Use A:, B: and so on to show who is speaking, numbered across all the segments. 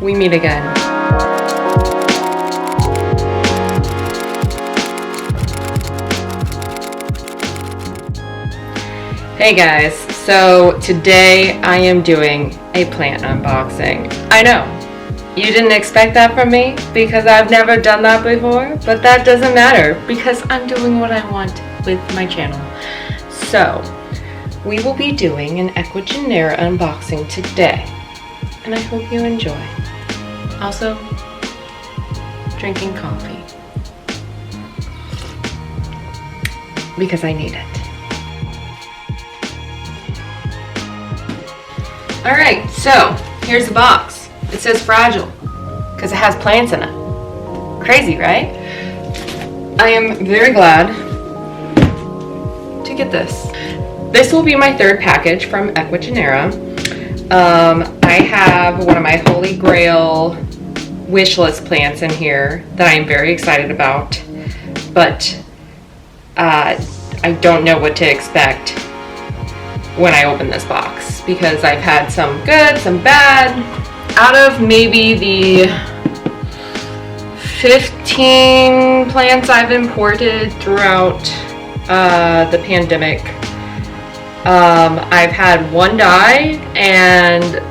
A: we meet again. Hey guys, so today I am doing a plant unboxing. I know, you didn't expect that from me because I've never done that before, but that doesn't matter because I'm doing what I want with my channel. So, we will be doing an Ecuagenera unboxing today, and I hope you enjoy. Also, drinking coffee because I need it. Alright, so here's the box. It says fragile because it has plants in it. Crazy, right? I am very glad to get this. This will be my third package from Ecuagenera. I have one of my Holy Grail wish list plants in here that I am very excited about, but I don't know what to expect when I open this box because I've had some good, some bad. Out of maybe the 15 plants I've imported throughout the pandemic, I've had one die and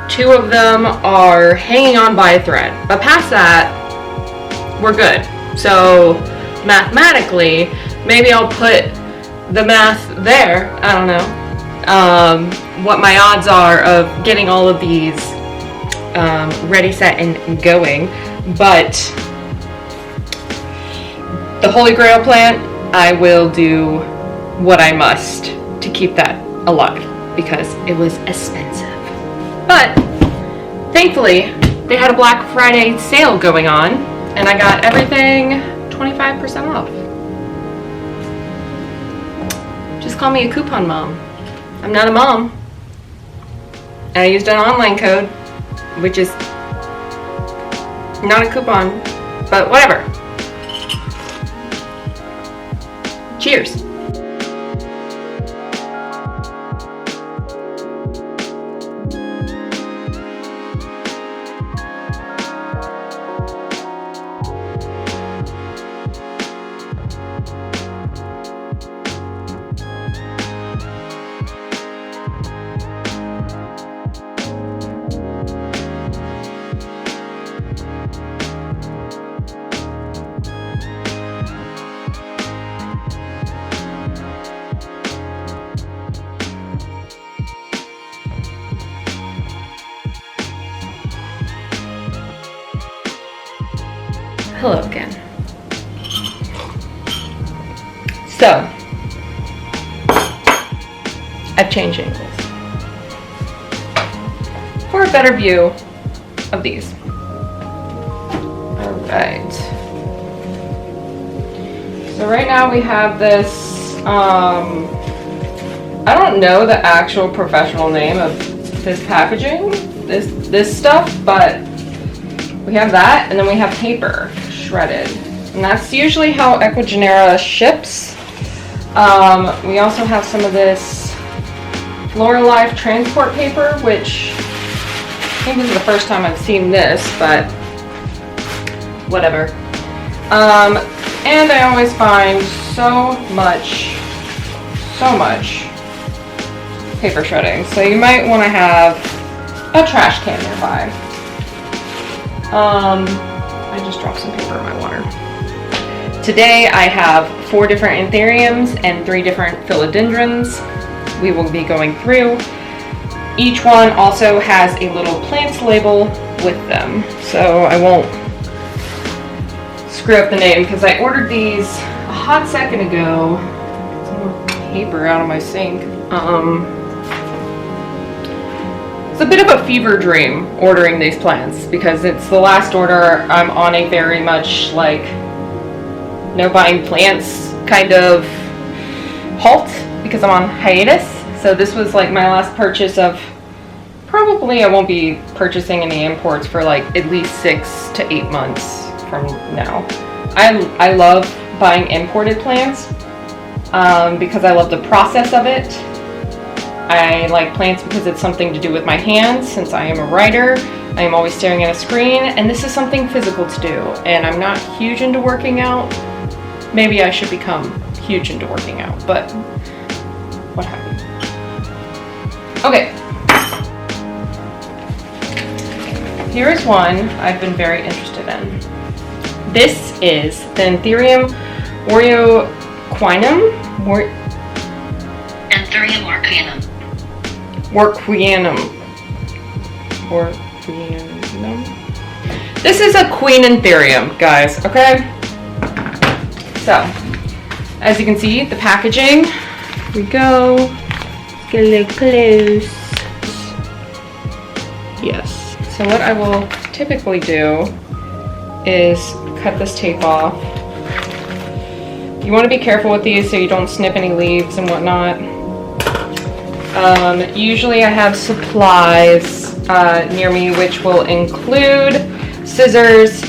A: 2 of them are hanging on by a thread. But past that, we're good. So mathematically, maybe I'll put the math there. I don't know. What my odds are of getting all of these ready, set, and going. But the Holy Grail plant, I will do what I must to keep that alive because it was expensive. But thankfully, they had a Black Friday sale going on, and I got everything 25% off. Just call me a coupon mom. I'm not a mom. I used an online code, which is not a coupon, but whatever. Cheers. Hello again. So, I've changed angles for a better view of these. Alright. So right now we have this, I don't know the actual professional name of this packaging, this stuff, but we have that, and then we have paper shredded, and that's usually how Ecuagenera ships. We also have some of this Floralife transport paper, which I think this is the first time I've seen this, but whatever. And I always find so much paper shredding, so you might want to have a trash can nearby. I just dropped some paper in my water. Today I have 4 different Anthuriums and 3 different Philodendrons we will be going through. Each one also has a little plants label with them, so I won't screw up the name because I ordered these a hot second ago. Some more paper out of my sink. It's a bit of a fever dream ordering these plants because it's the last order. I'm on a very much like no buying plants kind of halt because I'm on hiatus. So this was like my last purchase of, probably I won't be purchasing any imports for like at least 6 to 8 months from now. I love buying imported plants because I love the process of it. I like plants because it's something to do with my hands since I am a writer. I am always staring at a screen, and this is something physical to do, and I'm not huge into working out. Maybe I should become huge into working out, but what happened? Okay. Here is one I've been very interested in. This is the Anthurium warocqueanum.
B: Anthurium warocqueanum.
A: Warocqueanum. This is a queen Anthurium, guys, okay? So, as you can see, the packaging, here we go. Let's get a little close. Yes. So what I will typically do is cut this tape off. You want to be careful with these so you don't snip any leaves and whatnot. Usually I have supplies near me, which will include scissors.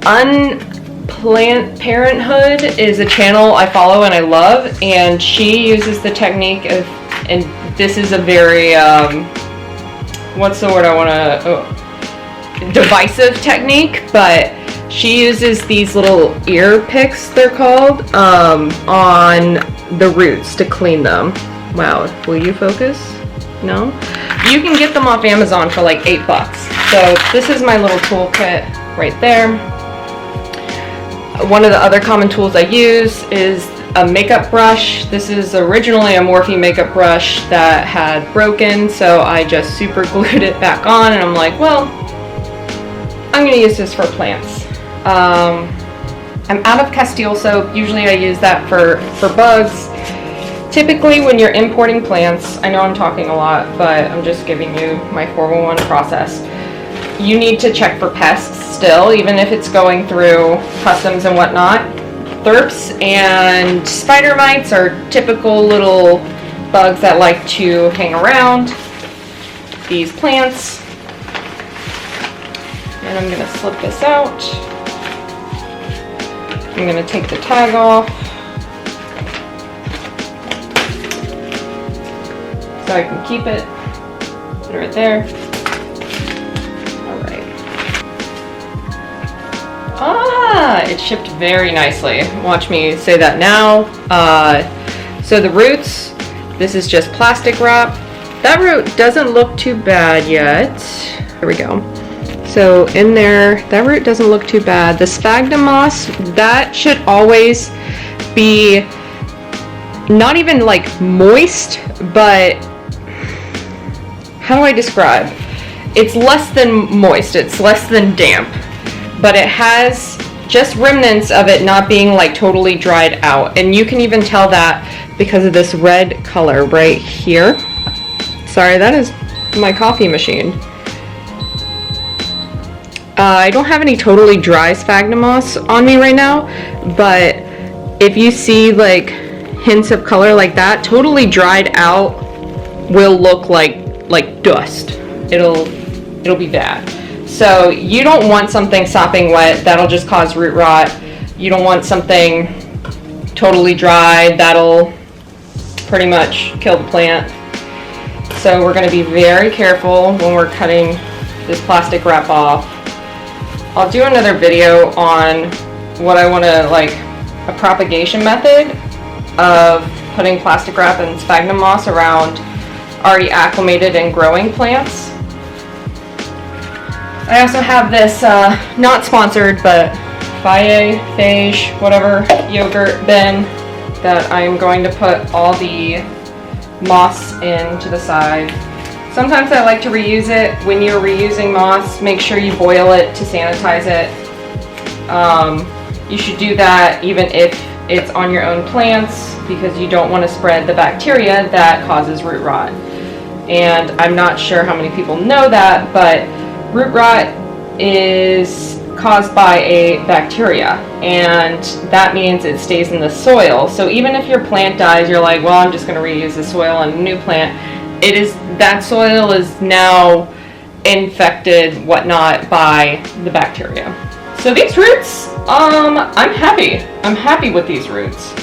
A: Unplanned Parenthood is a channel I follow and I love, and she uses the technique of, and this is a very, what's the word I want to, divisive technique, but she uses these little ear picks, they're called, on the roots to clean them. Wow, will you focus? No? You can get them off Amazon for like $8. So this is my little toolkit right there. One of the other common tools I use is a makeup brush. This is originally a Morphe makeup brush that had broken, so I just super glued it back on, and I'm like, well, I'm gonna use this for plants. I'm out of Castile soap. Usually I use that for bugs. Typically when you're importing plants, I know I'm talking a lot, but I'm just giving you my 411 process. You need to check for pests still, even if it's going through customs and whatnot. Thrips and spider mites are typical little bugs that like to hang around these plants. And I'm gonna slip this out. I'm gonna take the tag off so I can keep it. Put it right there. Alright. Ah, it shipped very nicely. Watch me say that now. So the roots, this is just plastic wrap. That root doesn't look too bad yet. There we go. So in there, that root doesn't look too bad. The sphagnum moss, that should always be not even like moist, but how do I describe? It's less than moist, it's less than damp, but it has just remnants of it not being like totally dried out. And you can even tell that because of this red color right here. Sorry, that is my coffee machine. I don't have any totally dry sphagnum moss on me right now, but if you see like hints of color like that, totally dried out will look like dust. It'll be bad. So you don't want something sopping wet, that'll just cause root rot. You don't want something totally dry, that'll pretty much kill the plant. So we're going to be very careful when we're cutting this plastic wrap off. I'll do another video on what I want to, like, a propagation method of putting plastic wrap and sphagnum moss around already acclimated and growing plants. I also have this, not sponsored, but Phage, whatever, yogurt bin that I'm going to put all the moss in to the side. Sometimes I like to reuse it. When you're reusing moss, make sure you boil it to sanitize it. You should do that even if it's on your own plants, because you don't want to spread the bacteria that causes root rot. And I'm not sure how many people know that, but root rot is caused by a bacteria, and that means it stays in the soil. So even if your plant dies, you're like, well, I'm just going to reuse the soil on a new plant. It is, that soil is now infected, whatnot, by the bacteria. So these roots, I'm happy. I'm happy with these roots.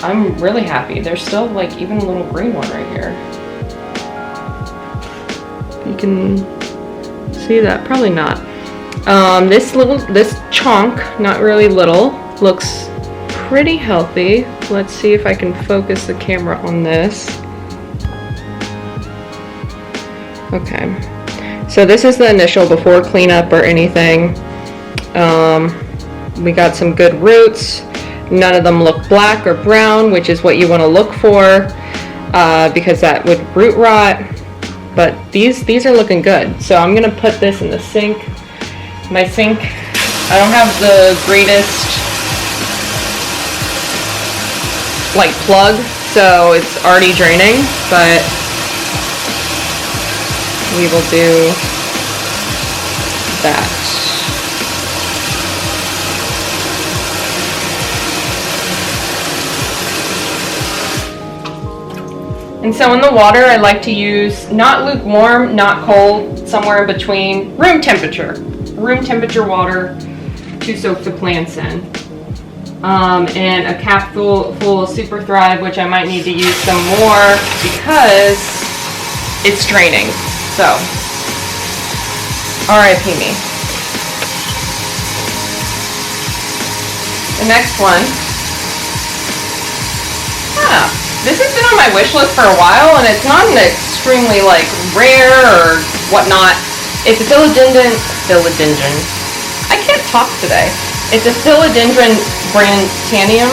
A: I'm really happy. There's still like even a little green one right here. You can see that? Probably not. This chunk, not really little, looks pretty healthy. Let's see if I can focus the camera on this. Okay, so this is the initial before cleanup or anything. We got some good roots. None of them look black or brown, which is what you want to look for, because that would root rot. But these are looking good. So I'm gonna put this in the sink. My sink, I don't have the greatest like plug, so it's already draining, but we will do that. And so in the water, I like to use not lukewarm, not cold, somewhere in between, room temperature water to soak the plants in. And a cap full of SUPERthrive, which I might need to use some more because it's draining. So, RIP me. The next one. This has been on my wish list for a while, and it's not an extremely like rare or whatnot. It's a philodendron. I can't talk today. It's a philodendron brandtianum.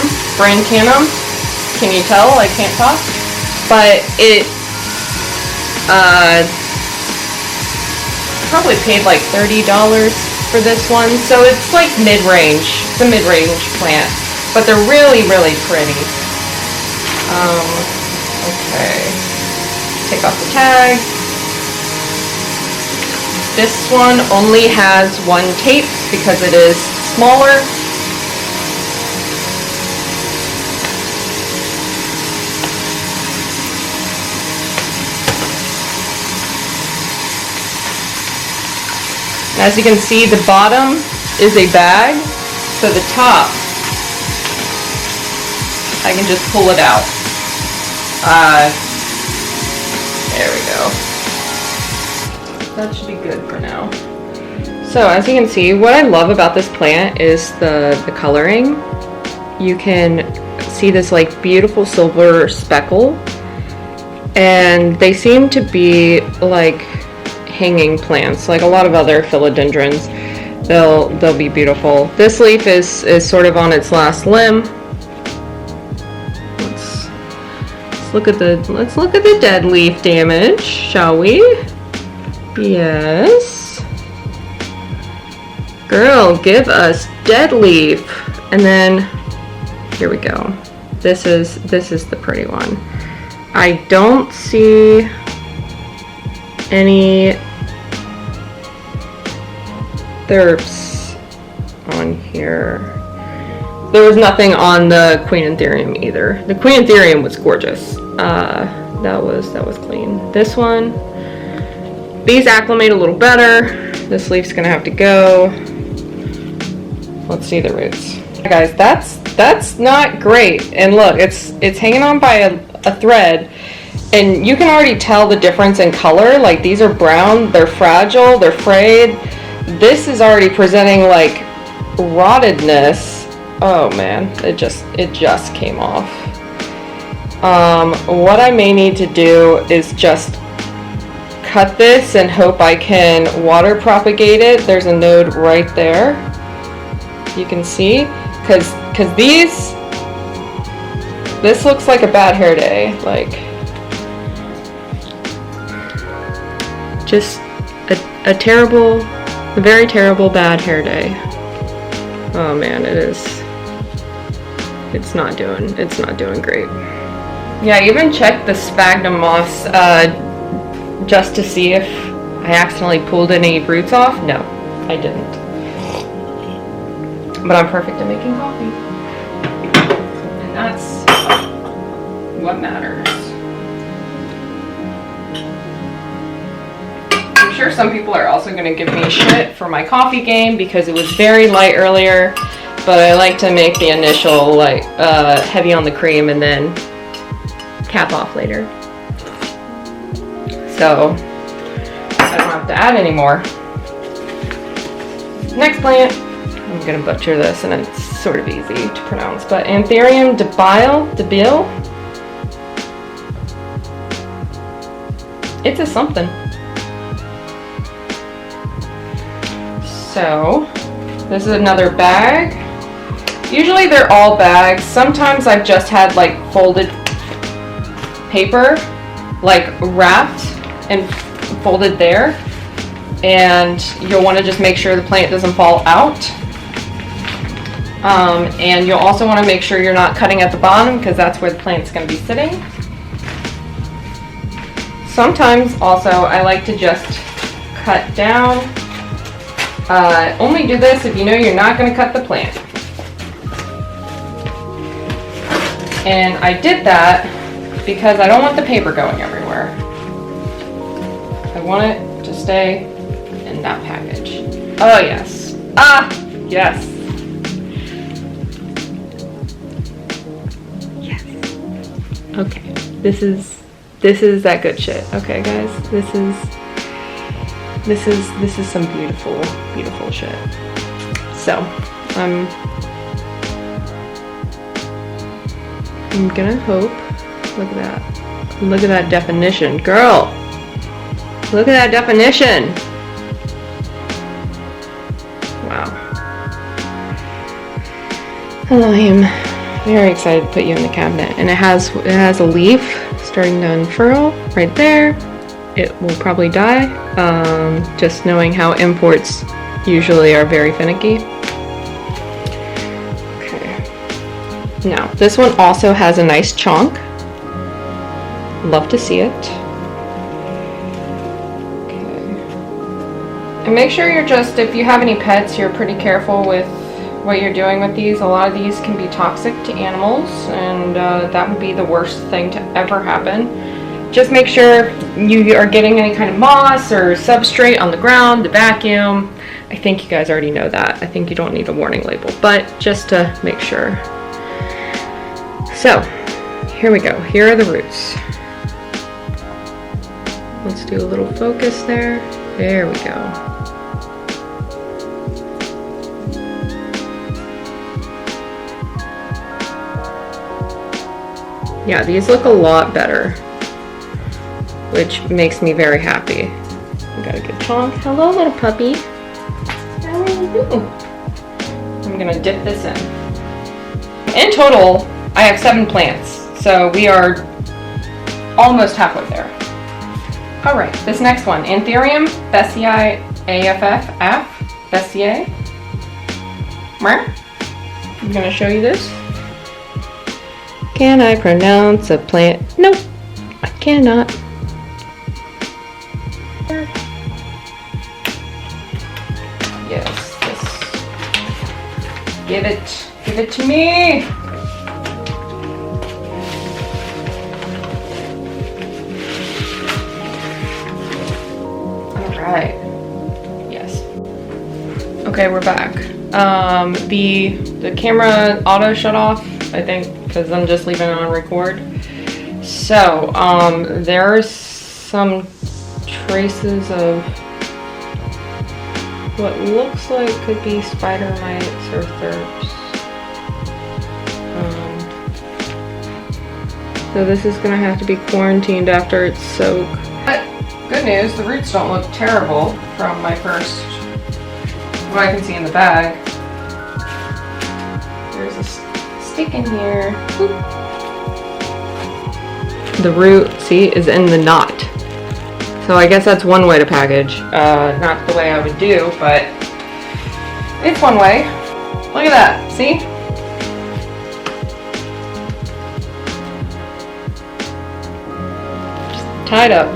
A: Can you tell I can't talk? But it probably paid like $30 for this one, so it's like mid-range. It's a mid-range plant, but they're really, really pretty. Okay, take off the tag. This one only has one tape because it is smaller. As you can see, the bottom is a bag, so the top, I can just pull it out. There we go. That should be good for now. So as you can see, what I love about this plant is the coloring. You can see this like beautiful silver speckle, and they seem to be like hanging plants, like a lot of other philodendrons. They'll be beautiful. This leaf is sort of on its last limb. Let's look at the dead leaf damage, shall we? Yes. Girl, give us dead leaf. And then here we go. This is the pretty one. I don't see any thirps on here. There was nothing on the Queen Anthurium either. The Queen Anthurium was gorgeous. That was clean. This one, these acclimate a little better. This leaf's gonna have to go. Let's see the roots. Guys, that's not great. And look, it's hanging on by a thread, and you can already tell the difference in color. Like, these are brown, they're fragile, they're frayed. This is already presenting like rottedness. Oh man, it just came off. What I may need to do is just cut this and hope I can water propagate it. There's a node right there. You can see, because this looks like a bad hair day. Like, just a very terrible bad hair day. Oh man, it's not doing great. Yeah, I even checked the sphagnum moss just to see if I accidentally pulled any roots off. No, I didn't. But I'm perfect at making coffee. And that's what matters. I'm sure some people are also going to give me shit for my coffee game because it was very light earlier, but I like to make the initial like heavy on the cream and then cap off later. So I don't have to add any more. Next plant, I'm gonna butcher this and it's sort of easy to pronounce, but Anthurium debilis. It's a something. So, this is another bag. Usually they're all bags. Sometimes I've just had like folded paper, like wrapped and folded there. And you'll want to just make sure the plant doesn't fall out. And you'll also want to make sure you're not cutting at the bottom because that's where the plant's going to be sitting. Sometimes also I like to just cut down. Only do this if you know you're not going to cut the plant. And I did that because I don't want the paper going everywhere. I want it to stay in that package. Oh yes. Ah, yes. Yes. Okay. This is that good shit. Okay, guys. This is some beautiful, beautiful shit. So, I'm gonna hope. Look at that. Look at that definition, girl. Look at that definition. Wow. Oh, I am very excited to put you in the cabinet. And it has a leaf starting to unfurl right there. It will probably die. Just knowing how imports usually are very finicky. Okay. Now, this one also has a nice chunk. Love to see it. And make sure you're just, if you have any pets, you're pretty careful with what you're doing with these. A lot of these can be toxic to animals, and that would be the worst thing to ever happen. Just make sure you are getting any kind of moss or substrate on the ground, the vacuum. I think you guys already know that. I think you don't need a warning label, but just to make sure. So, here we go. Here are the roots. Let's do a little focus there. There we go. Yeah, these look a lot better, which makes me very happy. We got a good chunk. Hello, little puppy. How are you doing? I'm gonna dip this in. In total, I have 7 plants, so we are almost halfway there. All right, this next one, Anthurium besseae AFF, besseae. I'm gonna show you this. Can I pronounce a plant? Nope, I cannot. Yes, yes. Give it to me. All right. Yes. Okay, we're back. The camera auto shut off, I think, because I'm just leaving it on record. So, there's some traces of what looks like could be spider mites or thrips. So this is gonna have to be quarantined after it's soaked. But good news, the roots don't look terrible from my first, what I can see in the bag. There's a stick in here. Boop. The root, see, is in the knot. So I guess that's one way to package. Not the way I would do, but it's one way. Look at that, see? Just tied up.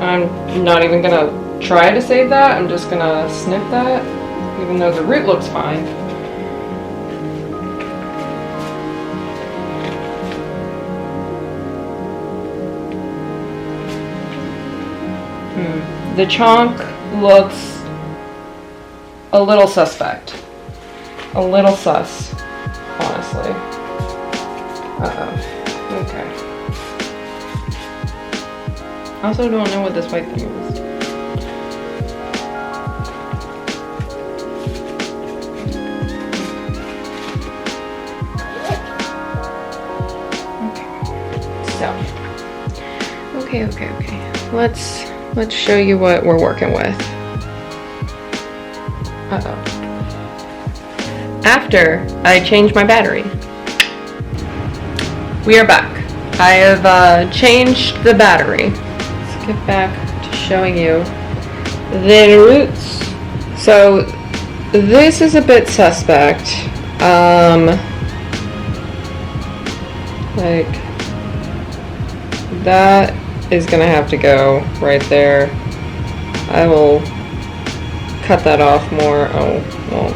A: I'm not even gonna try to save that. I'm just gonna snip that, even though the root looks fine. The chunk looks a little suspect. A little sus, honestly. Uh-oh. Okay. I also don't know what this white thing is. Okay. Let's show you what we're working with. Uh-oh. After I changed my battery, we are back. I have changed the battery. Let's get back to showing you the roots. So this is a bit suspect. Like that is gonna have to go right there. I will cut that off more. Oh, well.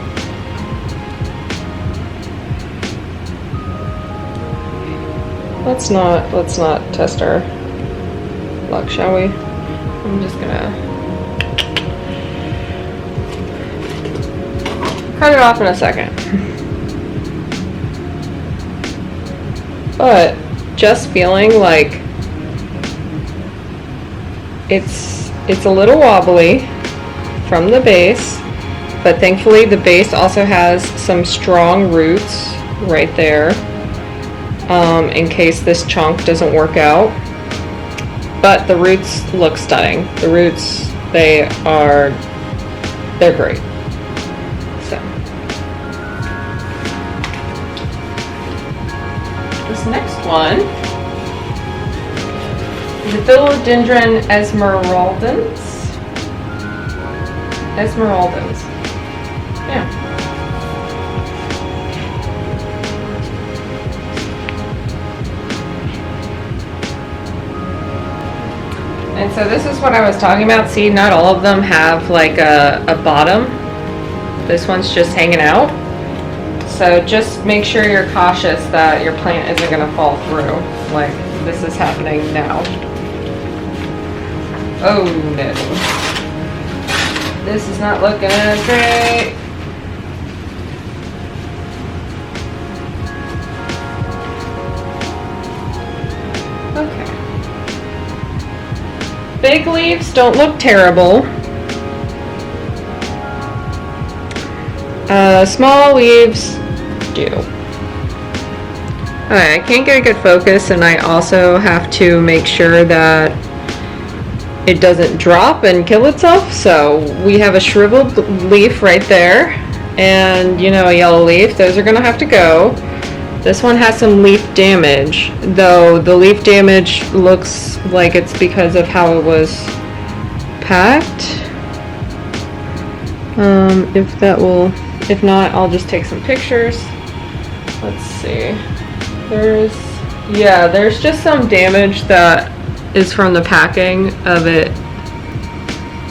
A: Let's not test our luck, shall we? I'm just gonna cut it off in a second. But just feeling like it's a little wobbly from the base, but thankfully the base also has some strong roots right there, in case this chunk doesn't work out. But the roots look stunning. The roots, they're great. So this next one, the Philodendron esmeraldense. Yeah. And so this is what I was talking about. See, not all of them have like a bottom. This one's just hanging out. So just make sure you're cautious that your plant isn't going to fall through, like this is happening now. Oh no. This is not looking great. Okay. Big leaves don't look terrible. Small leaves do. Alright, I can't get a good focus, and I also have to make sure that it doesn't drop and kill itself. So we have a shriveled leaf right there, and you know, a yellow leaf. Those are gonna have to go. This one has some leaf damage, though the leaf damage looks like it's because of how it was packed. If not, I'll just take some pictures. Let's see. There's just some damage that is from the packing of it.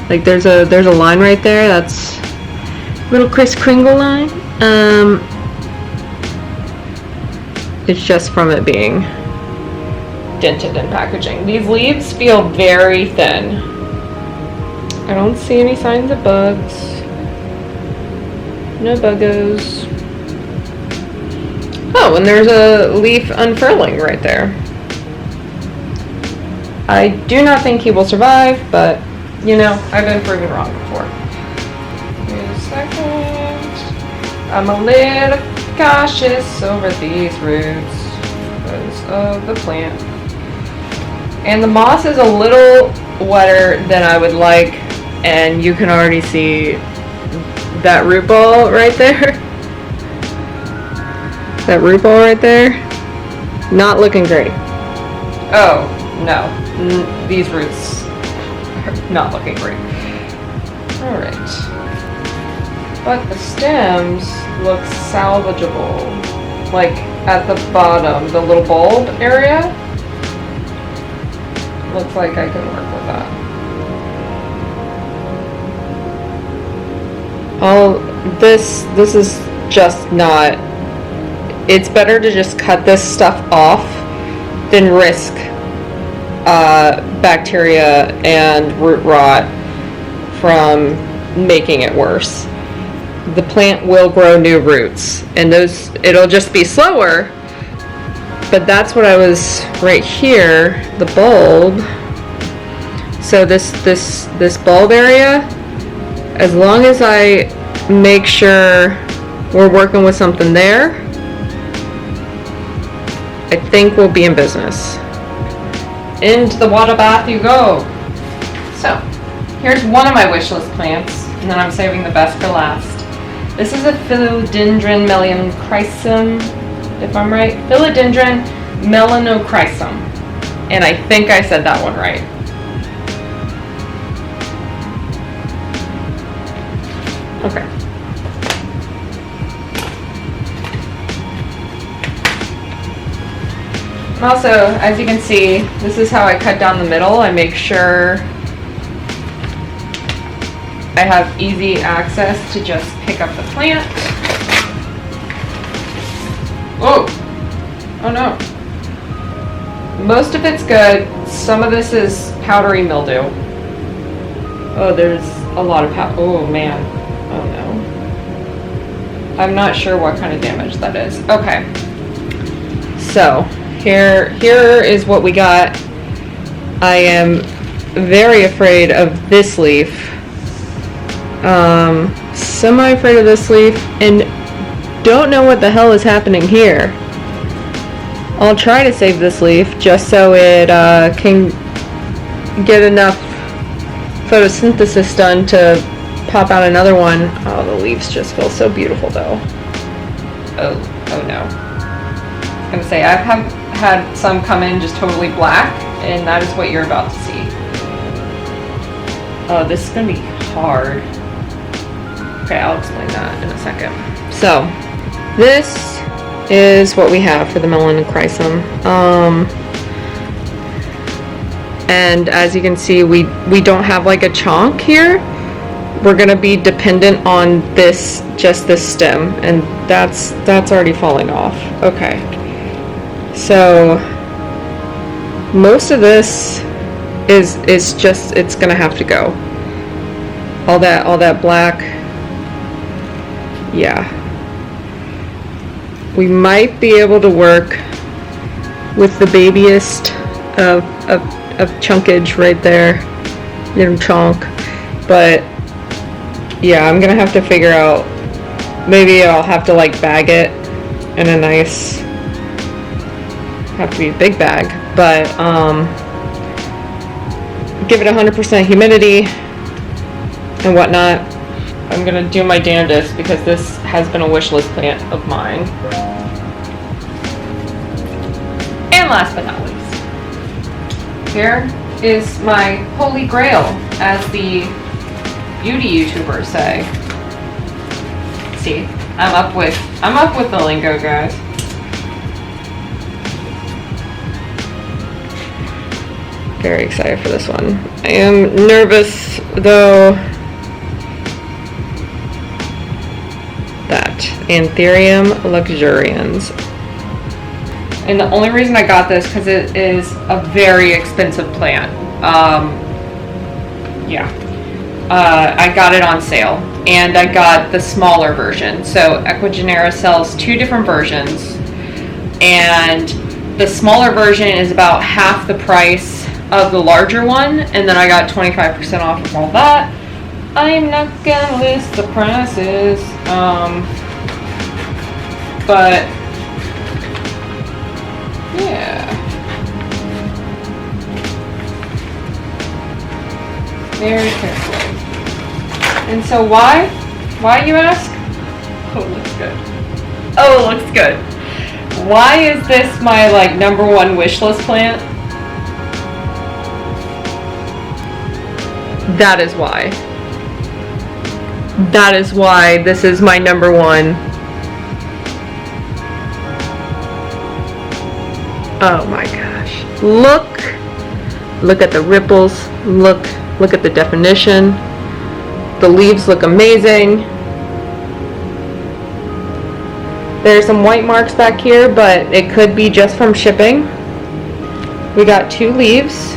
A: Like there's a line right there. That's a little Kris Kringle line. It's just from it being dented in packaging. These leaves feel very thin. I don't see any signs of bugs. No buggos. Oh, and there's a leaf unfurling right there. I do not think he will survive, but you know, I've been proven wrong before. Wait a second. I'm a little cautious over these roots because of the plant. And the moss is a little wetter than I would like, and you can already see that root ball right there. That root ball right there. Not looking great. Oh, no. These roots are not looking great. Alright. But the stems look salvageable. Like at the bottom, the little bulb area. Looks like I can work with that. This is just not. It's better to just cut this stuff off than risk bacteria and root rot from making it worse. The plant will grow new roots, and it'll just be slower, but that's what I was right here, the bulb. So this bulb area, as long as I make sure we're working with something there, I think we'll be in business. into the water bath you go. So, here's one of my wish list plants, and then I'm saving the best for last. This is a Philodendron melanochrysum, if I'm right. Philodendron melanochrysum. And I think I said that one right. Okay. And also, as you can see, this is how I cut down the middle. I make sure I have easy access to just pick up the plant. Whoa! Oh no. Most of it's good. Some of this is powdery mildew. Oh, there's a lot of powder. Oh man. Oh no. I'm not sure what kind of damage that is. Okay. So, here is what we got. I am very afraid of this leaf. Semi-afraid of this leaf, and don't know what the hell is happening here. I'll try to save this leaf just so it can get enough photosynthesis done to pop out another one. Oh, the leaves just feel so beautiful though. Oh no. I was gonna say, I've had some come in just totally black, and that is what you're about to see. Oh, this is gonna be hard. Okay, I'll explain that in a second. So, this is what we have for the melanochrysum. And as you can see, we don't have like a chonk here. We're gonna be dependent on this, just this stem, and that's already falling off. Okay. So most of this is just, it's gonna have to go. All that black. Yeah. We might be able to work with the babiest of chunkage right there, little chunk, but yeah, I'm gonna have to figure out, maybe I'll have to like bag it in a nice, have to be a big bag, but give it 100% humidity and whatnot. I'm gonna do my damnedest because this has been a wish list plant of mine. And last but not least, here is my holy grail, as the beauty YouTubers say. See, I'm up with the lingo, guys. Very excited for this one. I am nervous though. That Anthurium luxurians. And the only reason I got this because it is a very expensive plant. I got it on sale, and I got the smaller version. So Ecuagenera sells two different versions, and the smaller version is about half the price of the larger one, and then I got 25% off of all that. I'm not gonna list the prices, but yeah, very carefully. And so why you ask? Oh, it looks good. Oh, it looks good. Why is this my like #1 wish list plant? That is why. That is why this is my #1. Oh my gosh. Look at the ripples. Look at the definition. The leaves look amazing. There's some white marks back here, but it could be just from shipping. We got 2 leaves.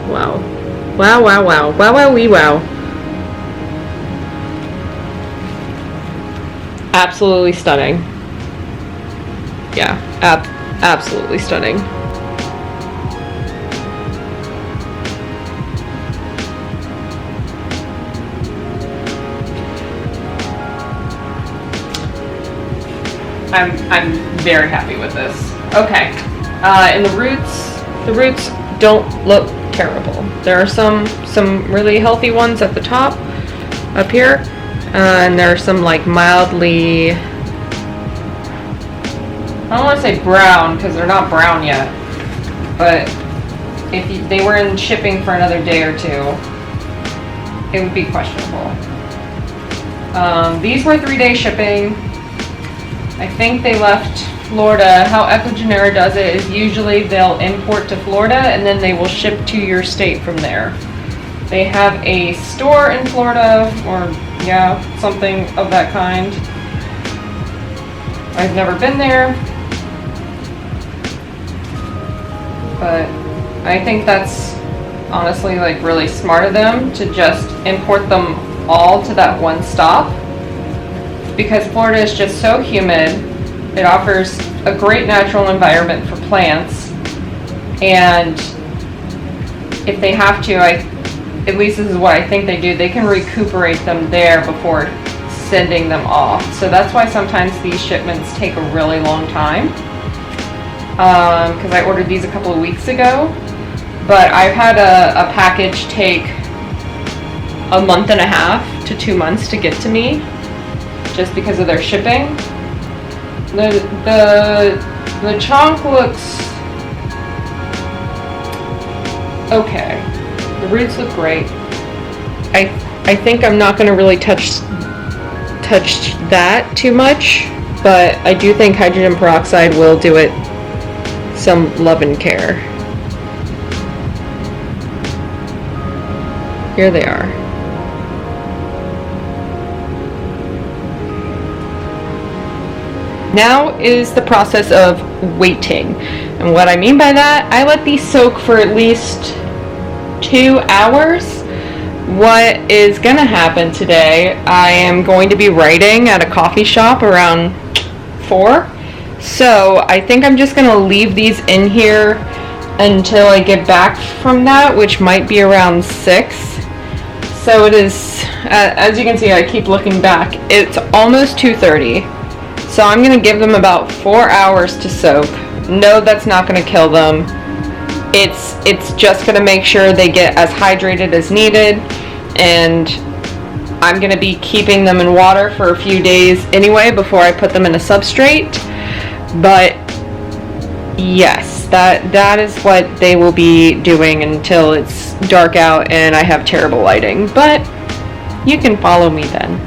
A: Wow. Wow, wow, wow. Wow, wow, wee, wow. Absolutely stunning. Yeah, absolutely stunning. I'm very happy with this. Okay, And the roots don't look terrible. There are some really healthy ones at the top, up here, and there are some like mildly, I don't want to say brown because they're not brown yet, but if they were in shipping for another day or two, it would be questionable. These were 3-day shipping. I think they left Florida. How Ecuagenera does it is usually they'll import to Florida and then they will ship to your state from there. They have a store in Florida, or yeah, something of that kind. I've never been there, but I think that's honestly like really smart of them to just import them all to that one stop, because Florida is just so humid. It offers a great natural environment for plants, and if they have to, at least this is what I think they do, they can recuperate them there before sending them off. So that's why sometimes these shipments take a really long time, because I ordered these a couple of weeks ago, but I've had a package take a month and a half to 2 months to get to me just because of their shipping. The chonk looks okay. The roots look great. I think I'm not going to really touch that too much, but I do think hydrogen peroxide will do it some love and care. Here they are. Now is the process of waiting. And what I mean by that, I let these soak for at least 2 hours. What is gonna happen today, I am going to be writing at a coffee shop around 4. So I think I'm just gonna leave these in here until I get back from that, which might be around 6. So it is, as you can see, I keep looking back, it's almost 2:30. So I'm going to give them about 4 hours to soak. No, that's not going to kill them. It's just going to make sure they get as hydrated as needed. And I'm going to be keeping them in water for a few days anyway before I put them in a substrate. But yes, that is what they will be doing until it's dark out and I have terrible lighting. But you can follow me then.